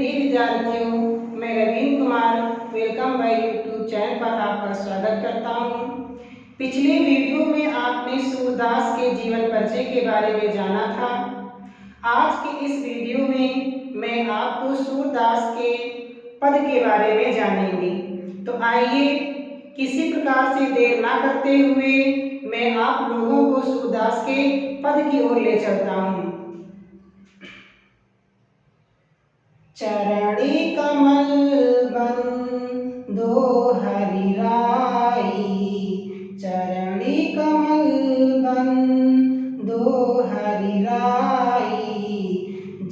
प्रिय विद्यार्थियों, मैं Raveen Kumar welcome my YouTube channel पर आपका स्वागत करता हूँ। पिछले वीडियो में आपने सूरदास के जीवन परिचय के बारे में जाना था। आज के इस वीडियो में मैं आपको सूरदास के पद के बारे में जानेंगे। तो आइए किसी प्रकार से देर ना करते हुए मैं आप लोगों को सूरदास के पद की ओर ले चलता हूँ। चरणी कमल बंदो हरि राई, चरणी कमल बंदो हरि राई,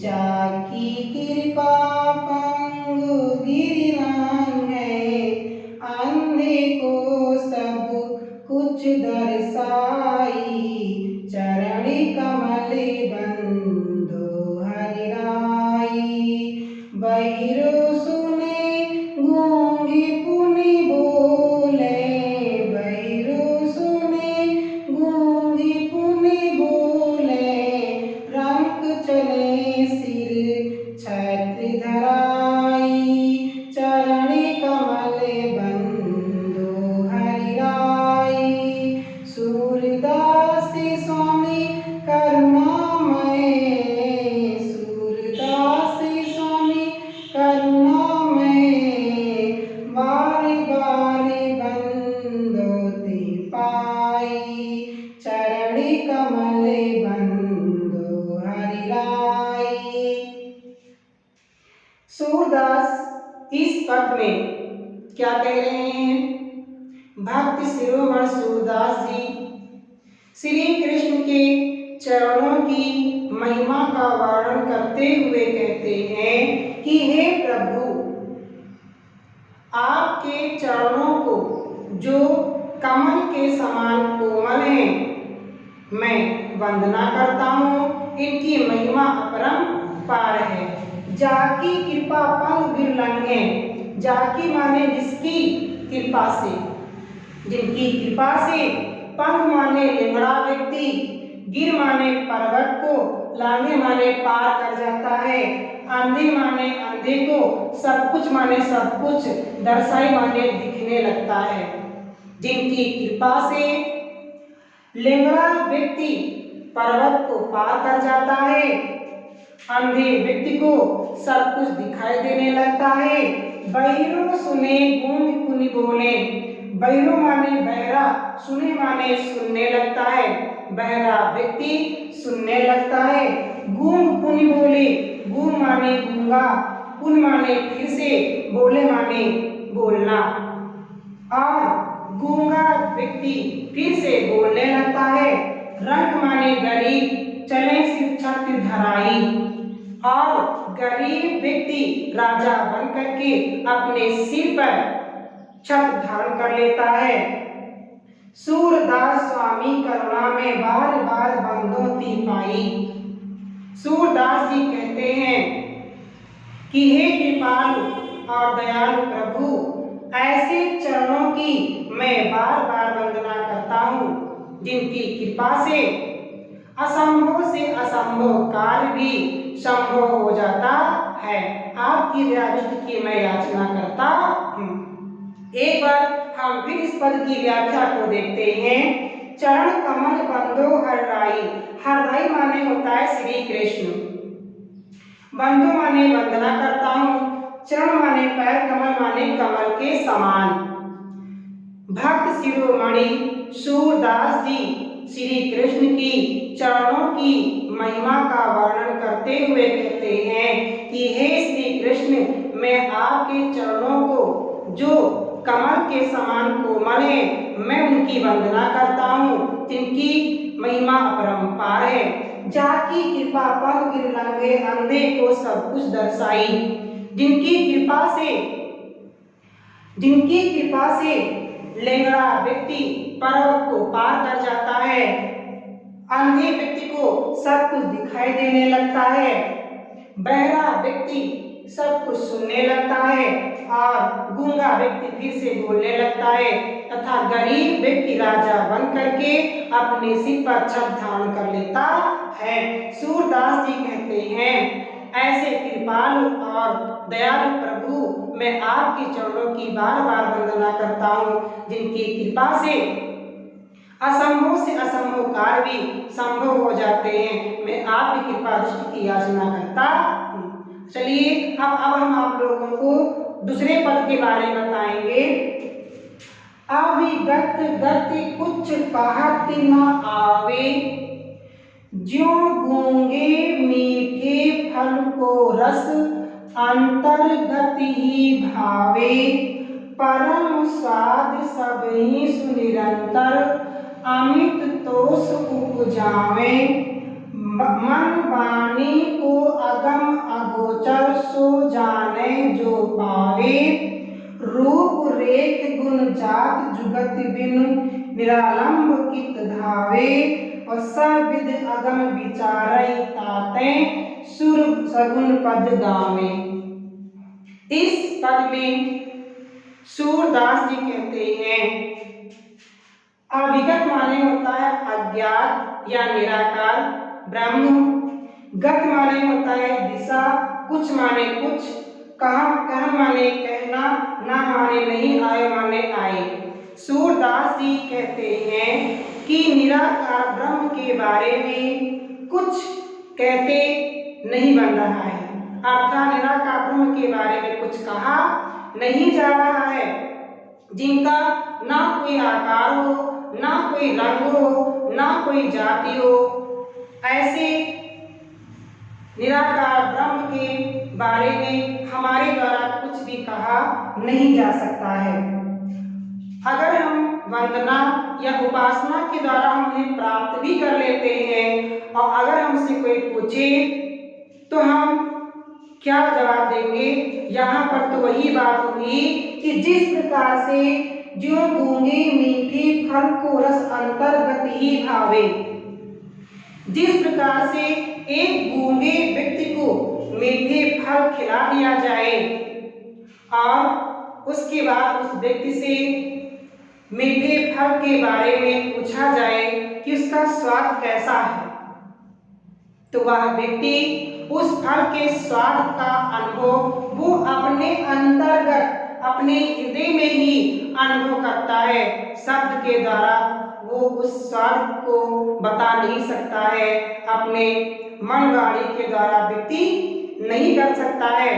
जाकी कृपा पंगु गिरि मांगे, अंधे को सब कुछ दर्शाई, चरणी कमल बंदो हरि राई। बहिरो सुने गूंगी पुनि बोले, बहिरो सुने गूंगी पुनि बोले, रंग चले सिर छत्र धराई, चरणी कमल बंदो हरि राई। सूरदास स्वामी करुणामय, सूरदास स्वामी करुणामय, बारी बारी बंदोति पाई, चरणी कमल बंदो हरि राई। सूरदास इस पद में क्या कह रहे हैं? भक्त शिरोमणि सूरदास जी श्री कृष्ण के चरणों की महिमा का वर्णन करते हुए कहते हैं कि हे प्रभु, आपके चरणों को जो कमल के समान कोमल हैं, मैं वंदना करता हूँ। इनकी महिमा अपरंपार है। जाकी कृपा पंग गिर लंघे, जाकी माने जिसकी कृपा से, जिनकी कृपा से, पंग माने लिंगड़ा व्यक्ति, गिर माने पर्वत को, लांघे माने पार कर जाता है, अंधे माने अंधे को, सब कुछ माने सब कुछ, दर्शाई माने दिखने लगता है। जिनकी कृपा से लिंगड़ा व्यक्ति पर्वत को पार कर जाता है, अंधे व्यक्ति को सब कुछ दिखाई देने लगता है। बहिरो सुने गूंग पुनि बोले, बहिरो माने बहरा, सुने माने सुनने लगता है, बहरा व्यक्ति सुनने लगता है। गूंग पुनि बोले, गूंग माने गूंगा, पुन माने फिर से, बोले माने बोलना, और गूंगा व्यक्ति फिर से बोलने लगता है। रंग माने गरीब, चले सिर छत्र धराई, और गरीब व्यक्ति राजा बन करके अपने सिर पर छत्र धारण कर लेता है। सूरदास स्वामी करुणा में बार बार बंदोति पाई। सूरदास जी कहते हैं कि हे कृपालु और दयालु प्रभु, ऐसे चरणों की मैं बार बार वंदना करता हूँ जिनकी कृपा से असंभव कार्य भी संभव हो जाता है। आपकी दृष्टि की मैं याचना करता हूँ। एक बार हम फिर इस पद की व्याख्या को देखते हैं। चरण कमल बंदो हर राई, हर राई माने होता है श्री कृष्ण, बंदो माने वंदना करता हूँ, चरण माने पैर, कमल माने कमल के समान। भक्त शिरोमणि सूरदास जी श्री कृष्ण की चरणों की महिमा का वर्णन करते हुए कहते हैं कि हे श्री कृष्ण, मैं आपके चरणों को जो कमल के समान कोमल है, मैं उनकी वंदना करता हूँ, जिनकी महिमा अपरंपार है। जाकी कृपा पंग गिर लंघे, अंधे को सब कुछ दर्शाई, जिनकी कृपा से लेंगड़ा व्यक्ति पर्वत को पार कर जाता है, अंधे व्यक्ति को सब कुछ दिखाई देने लगता है, बहरा व्यक्ति सब कुछ सुनने लगता है, और गूंगा व्यक्ति फिर से बोलने लगता है, तथा गरीब व्यक्ति राजा बन करके अपने सिर पर छत्र धारण कर लेता है। सूरदास जी कहते हैं ऐसे कृपालु और दयालु प्रभु मैं आपके चरणों की बार बार वंदना करता हूँ, जिनकी कृपा से असंभव कार्य भी संभव हो जाते हैं। मैं आपकी कृपा दृष्टि की याचना करता हूँ। चलिए अब हम आप लोगों को दूसरे पद के बारे में बताएंगे। अविगत गति कुछ कहत न आवे, ज्यों गूंगे मीठे फल को रस अंतर्गत ही भावे। परम स्वाद सबहि सुनिरंतर, अमित तोष उपजावे। मन वाणी को अगम अगोचर, सो जाने जो पावे। रूप रेख गुण जात जुगत बिनु, निरालंब कित धावे। और सविद अगम विचारई ताते, सुर सगुन पद गावे। इस पद में सूरदास जी कहते हैं अविगत माने होता है अज्ञात या निराकार ब्रह्म, गत माने होता है दिशा, कुछ माने कुछ, कह माने कहना, ना माने नहीं, आए माने आए। सूरदास जी कहते हैं कि निराकार ब्रह्म के बारे में कुछ कहते नहीं बन रहा है, अर्थात निराकार ब्रह्म के बारे में कुछ कहा नहीं जा रहा है, जिनका ना कोई आकार हो, ना कोई रंग हो, ना कोई जाति हो। ऐसे निराकार ब्रह्म के बारे में हमारे द्वारा कुछ भी कहा नहीं जा सकता है। अगर हम वंदना या उपासना के द्वारा हम उन्हें प्राप्त भी कर लेते हैं और अगर हमसे कोई पूछे तो हम क्या जवाब देंगे? यहाँ पर तो वही बात हुई कि जिस प्रकार से जो गूंगे मीठे फल को रस अंतर्गत ही भावे, जिस प्रकार से एक गूंगे व्यक्ति को मीठे फल खिला दिया जाए और उसके बाद उस व्यक्ति से मीठे फल के बारे में पूछा जाए कि उसका स्वाद कैसा है, तो वह व्यक्ति उस फल के स्वाद का अनुभव वो अपने अंतर्गत अपने हृदय में ही अनुभव करता है। शब्द के द्वारा वो उस स्वाद को बता नहीं सकता है, अपने मन वाणी के द्वारा व्यक्ति नहीं कर सकता है।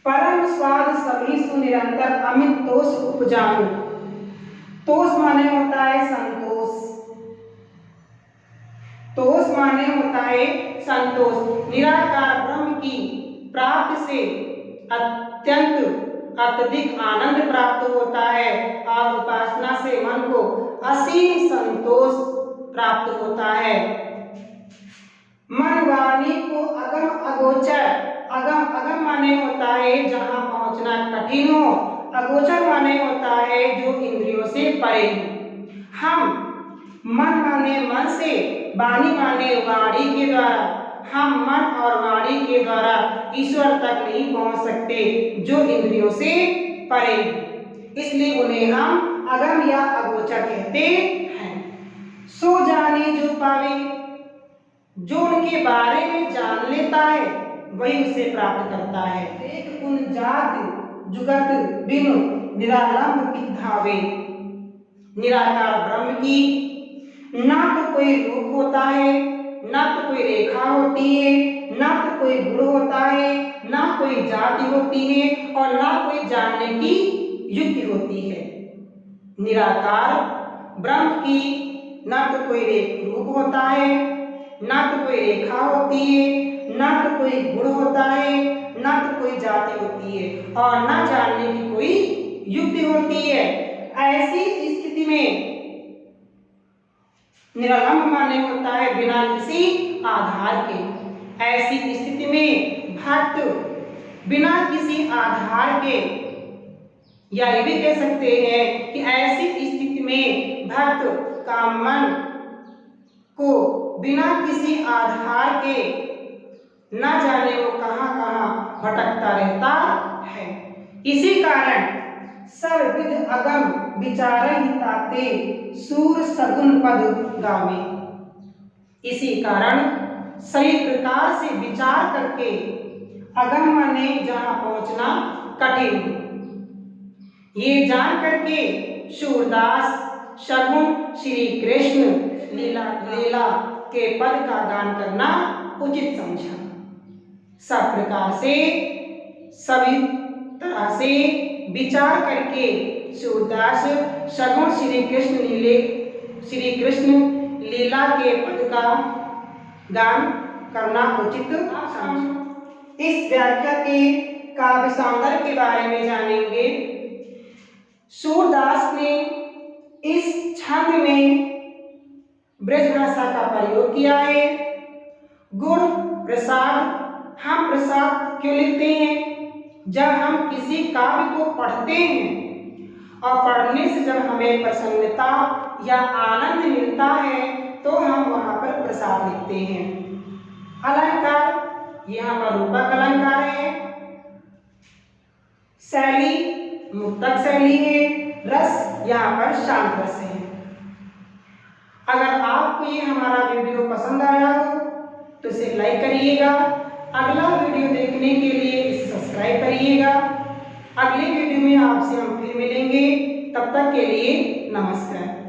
परम स्वाद सभी सुनिरंतर, अमित तोष उपजाऊ। तोष माने होता है संतोष, तोष माने होता है संतोष। निराकार ब्रह्म की प्राप्ति से अत्यधिक आनंद प्राप्त होता है और उपासना से मन को असीम संतोष प्राप्त होता है। मन वाणी को अगम अगोचर, अगम माने होता है जहां पहुंचना कठिन हो, अगोचर माने होता है जो इंद्रियों से परे। हम मन माने मन से, वाणी माने वाणी के द्वारा, हम मन और वाणी के द्वारा ईश्वर तक नहीं पहुंच सकते जो इंद्रियों से परे, इसलिए उन्हें हम अगम या अगोचर कहते हैं। सो जाने जो पावे, जो उनके बारे में जान लेता है वही उसे प्राप्त करता है। एक उन जात जुगत बिनु, निरालंब की धावे। निराकार ब्रह्म की ना तो कोई रूप होता है, ना तो कोई रेखा होती है, ना तो कोई गुण होता है, ना कोई जाति होती है और ना कोई जानने की युक्ति होती है। निराकार ब्रह्म की ना तो कोई रूप होता है, ना तो कोई रेखा होती है, ना तो कोई गुण होता है, ना तो कोई जाति होती है और ना जानने की कोई युक्ति होती है। ऐसी स्थिति में निरालंब माने होता है बिना किसी आधार के। ऐसी स्थिति में भक्त बिना किसी आधार के, या ये भी कह सकते हैं कि ऐसी स्थिति में भक्त का मन को बिना किसी आधार के न जाने वो कहाँ कहाँ भटकता रहता है। इसी कारण सर्वविद अगम विचारहि ताते, सूर सगुन पद गावे। इसी कारण सही प्रकार से विचार करके अगम्य ने जहाँ पहुँचना कठिन। ये जान करके सूरदास सगुण श्री कृष्ण लीला के पद का गान करना उचित समझा। सब प्रकार से सभी तरह से विचार करके सूरदास सगुण श्री कृष्ण लीला के पद का गान करना उचित समझा। इस व्याख्या के काव्य सौंदर्य के बारे में जानेंगे। सूरदास ने इस छंद में ब्रज भाषा का प्रयोग किया है। गुण प्रसाद, हम प्रसाद क्यों लिखते हैं? जब हम किसी काव्य को पढ़ते हैं और पढ़ने से जब हमें प्रसन्नता या आनंद मिलता है तो हम वहाँ पर प्रसाद लिखते हैं। अलंकार, यहाँ पर रूपक अलंकार है। शैली मुक्तक शैली है। रस यहाँ पर शांत रस है। अगर आपको ये हमारा वीडियो पसंद आया हो तो इसे लाइक करिएगा। अगला वीडियो देखने के लिए इसे सब्सक्राइब करिएगा। अगले वीडियो में आपसे हम फिर मिलेंगे। तब तक के लिए नमस्कार।